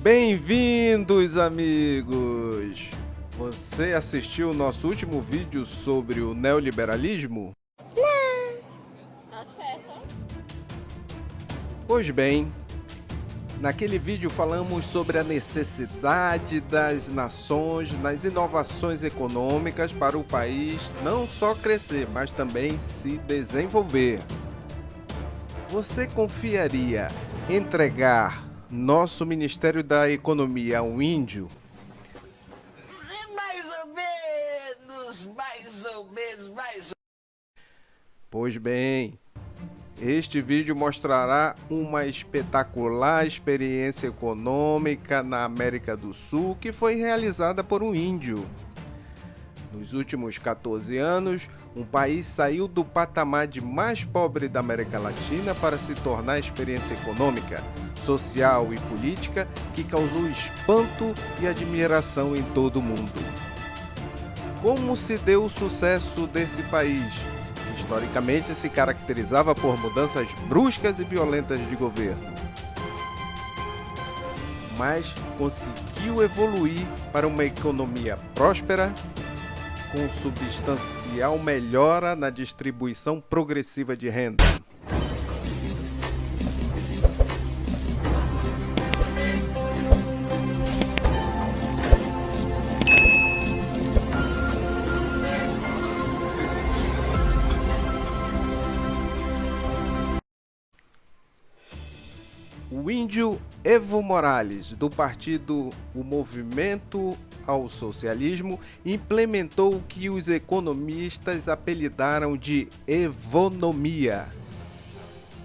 Bem-vindos, amigos! Você assistiu o nosso último vídeo sobre o neoliberalismo? Tá certo. Pois bem, naquele vídeo falamos sobre a necessidade das nações nas inovações econômicas para o país não só crescer, mas também se desenvolver. Você confiaria em entregar nosso Ministério da Economia a um índio? Mais ou menos. Pois bem, este vídeo mostrará uma espetacular experiência econômica na América do Sul que foi realizada por um índio. Nos últimos 14 anos, um país saiu do patamar de mais pobre da América Latina para se tornar a experiência econômica, social e política que causou espanto e admiração em todo o mundo. Como se deu o sucesso desse país? Historicamente se caracterizava por mudanças bruscas e violentas de governo, mas conseguiu evoluir para uma economia próspera, com substancial melhora na distribuição progressiva de renda. O índio Evo Morales, do partido O Movimento ao Socialismo, implementou o que os economistas apelidaram de evonomia.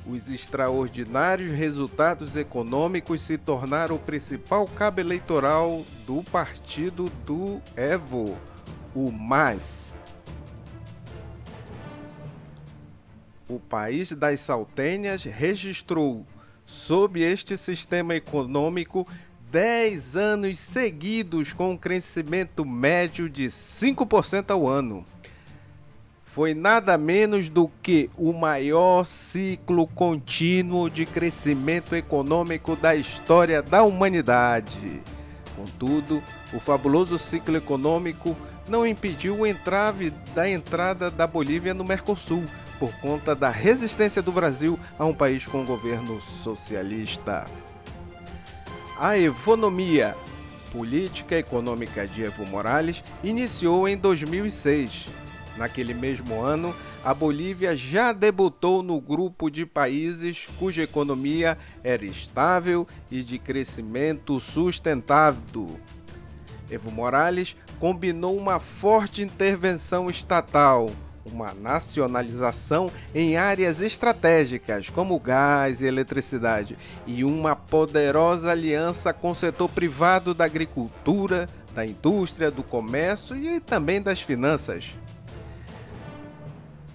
Os extraordinários resultados econômicos se tornaram o principal cabo eleitoral do partido do Evo, o MAS. O país das Saltênias registrou, sob este sistema econômico, 10 anos seguidos com um crescimento médio de 5% ao ano. Foi nada menos do que o maior ciclo contínuo de crescimento econômico da história da humanidade. Contudo, o fabuloso ciclo econômico não impediu o entrave da entrada da Bolívia no Mercosul, por conta da resistência do Brasil a um país com governo socialista. A evonomia, política econômica de Evo Morales, iniciou em 2006. Naquele mesmo ano, a Bolívia já debutou no grupo de países cuja economia era estável e de crescimento sustentado. Evo Morales combinou uma forte intervenção estatal, uma nacionalização em áreas estratégicas como gás e eletricidade e uma poderosa aliança com o setor privado da agricultura, da indústria, do comércio e também das finanças.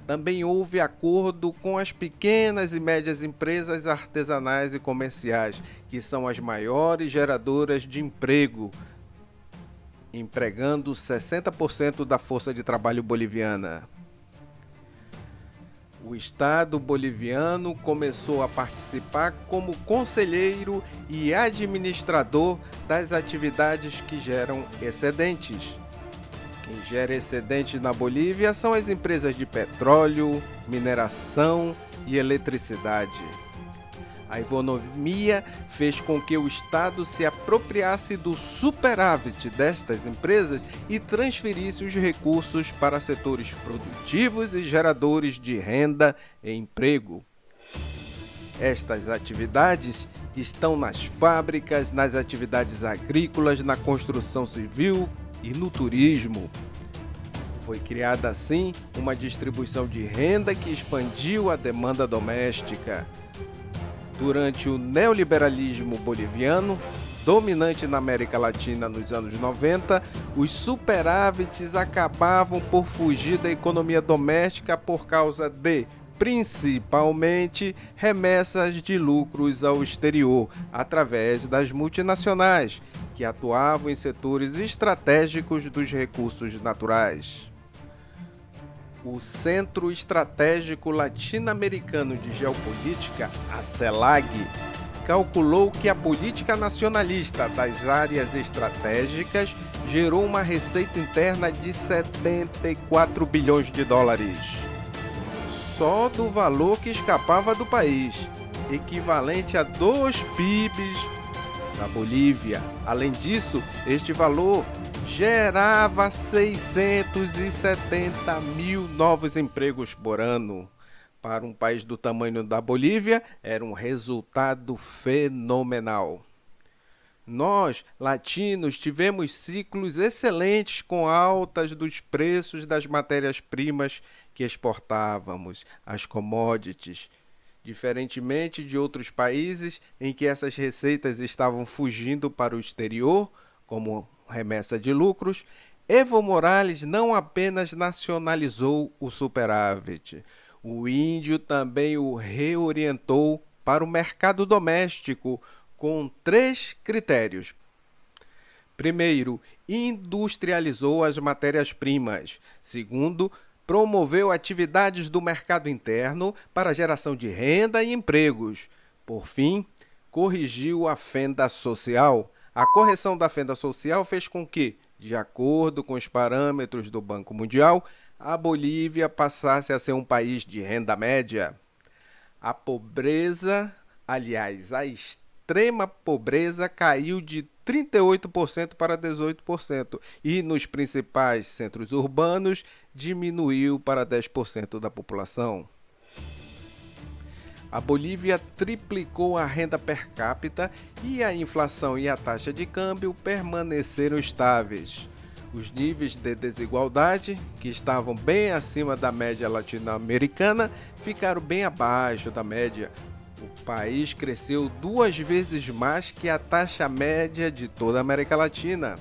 Também houve acordo com as pequenas e médias empresas artesanais e comerciais, que são as maiores geradoras de emprego, empregando 60% da força de trabalho boliviana. O Estado boliviano começou a participar como conselheiro e administrador das atividades que geram excedentes. Quem gera excedentes na Bolívia são as empresas de petróleo, mineração e eletricidade. A economia fez com que o Estado se apropriasse do superávit destas empresas e transferisse os recursos para setores produtivos e geradores de renda e emprego. Estas atividades estão nas fábricas, nas atividades agrícolas, na construção civil e no turismo. Foi criada assim uma distribuição de renda que expandiu a demanda doméstica. Durante o neoliberalismo boliviano, dominante na América Latina nos anos 90, os superávites acabavam por fugir da economia doméstica por causa de, principalmente, remessas de lucros ao exterior, através das multinacionais, que atuavam em setores estratégicos dos recursos naturais. O Centro Estratégico Latino-Americano de Geopolítica, a CELAC, calculou que a política nacionalista das áreas estratégicas gerou uma receita interna de 74 bilhões de dólares. Só do valor que escapava do país, equivalente a 2 PIBs da Bolívia. Além disso, este valor gerava 670 mil novos empregos por ano. Para um país do tamanho da Bolívia, era um resultado fenomenal. Nós, latinos, tivemos ciclos excelentes com altas dos preços das matérias-primas que exportávamos, as commodities. Diferentemente de outros países em que essas receitas estavam fugindo para o exterior, como remessa de lucros, Evo Morales não apenas nacionalizou o superávit, o índio também o reorientou para o mercado doméstico com 3 critérios. Primeiro, industrializou as matérias-primas. Segundo, promoveu atividades do mercado interno para a geração de renda e empregos. Por fim, corrigiu a fenda social. A correção da fenda social fez com que, de acordo com os parâmetros do Banco Mundial, a Bolívia passasse a ser um país de renda média. A pobreza, aliás, a extrema pobreza caiu de 38% para 18% e nos principais centros urbanos diminuiu para 10% da população. A Bolívia triplicou a renda per capita e a inflação e a taxa de câmbio permaneceram estáveis. Os níveis de desigualdade, que estavam bem acima da média latino-americana, ficaram bem abaixo da média. O país cresceu 2 vezes mais que a taxa média de toda a América Latina.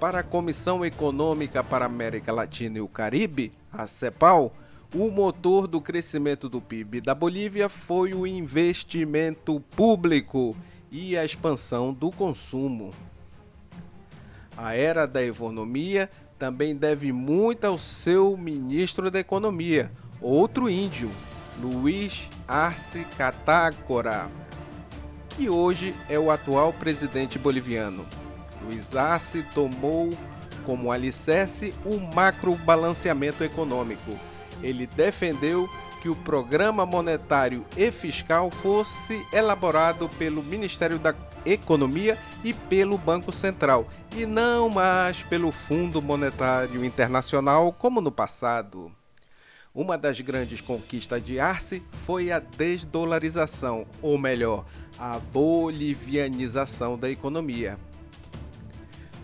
Para a Comissão Econômica para a América Latina e o Caribe, a CEPAL, o motor do crescimento do PIB da Bolívia foi o investimento público e a expansão do consumo. A era da economia também deve muito ao seu ministro da Economia, outro índio, Luiz Arce Catacora, que hoje é o atual presidente boliviano. Luiz Arce tomou como alicerce o macrobalanceamento econômico. Ele defendeu que o Programa Monetário e Fiscal fosse elaborado pelo Ministério da Economia e pelo Banco Central, e não mais pelo Fundo Monetário Internacional, como no passado. Uma das grandes conquistas de Arce foi a desdolarização, ou melhor, a bolivianização da economia.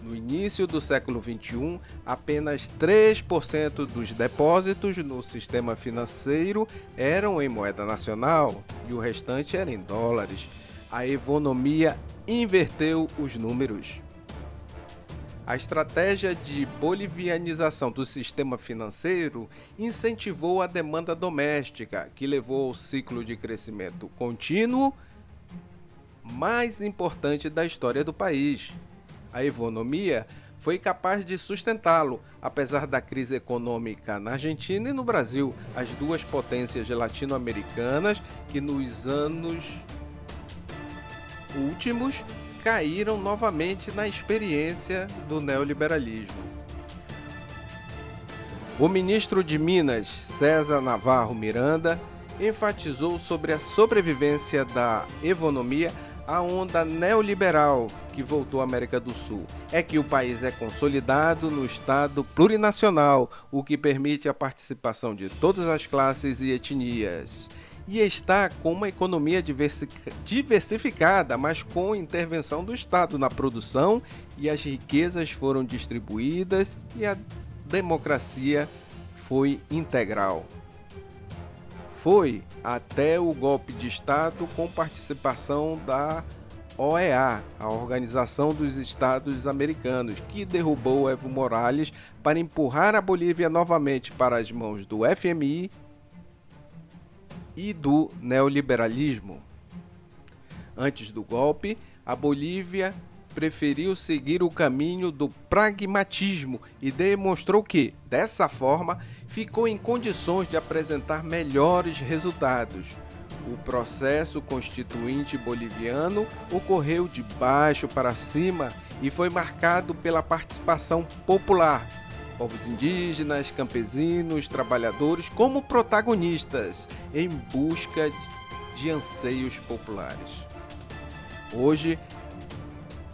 No início do século XXI, apenas 3% dos depósitos no sistema financeiro eram em moeda nacional e o restante era em dólares. A economia inverteu os números. A estratégia de bolivianização do sistema financeiro incentivou a demanda doméstica, que levou ao ciclo de crescimento contínuo mais importante da história do país. A economia foi capaz de sustentá-lo, apesar da crise econômica na Argentina e no Brasil, as duas potências latino-americanas que nos anos últimos caíram novamente na experiência do neoliberalismo. O ministro de Minas, César Navarro Miranda, enfatizou sobre a sobrevivência da economia à onda neoliberal que voltou à América do Sul. É que o país é consolidado no Estado plurinacional, o que permite a participação de todas as classes e etnias. E está com uma economia diversificada, mas com intervenção do Estado na produção, e as riquezas foram distribuídas e a democracia foi integral. Foi até o golpe de Estado com participação da OEA, a Organização dos Estados Americanos, que derrubou Evo Morales para empurrar a Bolívia novamente para as mãos do FMI e do neoliberalismo. Antes do golpe, a Bolívia preferiu seguir o caminho do pragmatismo e demonstrou que, dessa forma, ficou em condições de apresentar melhores resultados. O processo constituinte boliviano ocorreu de baixo para cima e foi marcado pela participação popular, povos indígenas, campesinos, trabalhadores como protagonistas em busca de anseios populares. Hoje,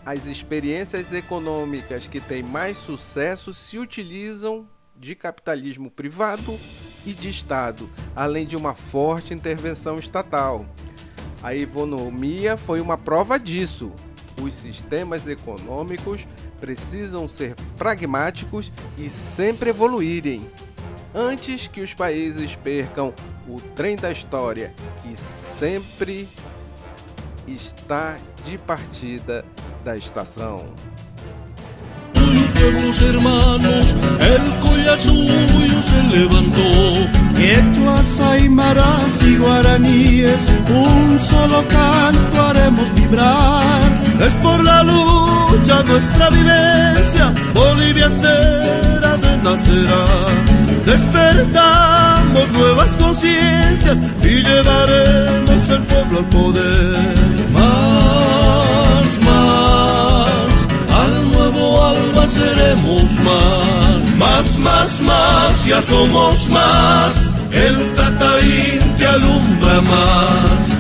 as experiências econômicas que têm mais sucesso se utilizam de capitalismo privado e de Estado, além de uma forte intervenção estatal. A economia foi uma prova disso. Os sistemas econômicos precisam ser pragmáticos e sempre evoluírem, antes que os países percam o trem da história, que sempre está de partida da estação. Nuevos hermanos, el Collasuyo se levantó. Quechuas, aymaras y guaraníes, un solo canto haremos vibrar. Es por la lucha nuestra vivencia, Bolivia entera se nacerá. Despertamos nuevas conciencias y llevaremos el pueblo al poder. Al nuevo alba seremos más, ya somos más. El Tataín te alumbra más.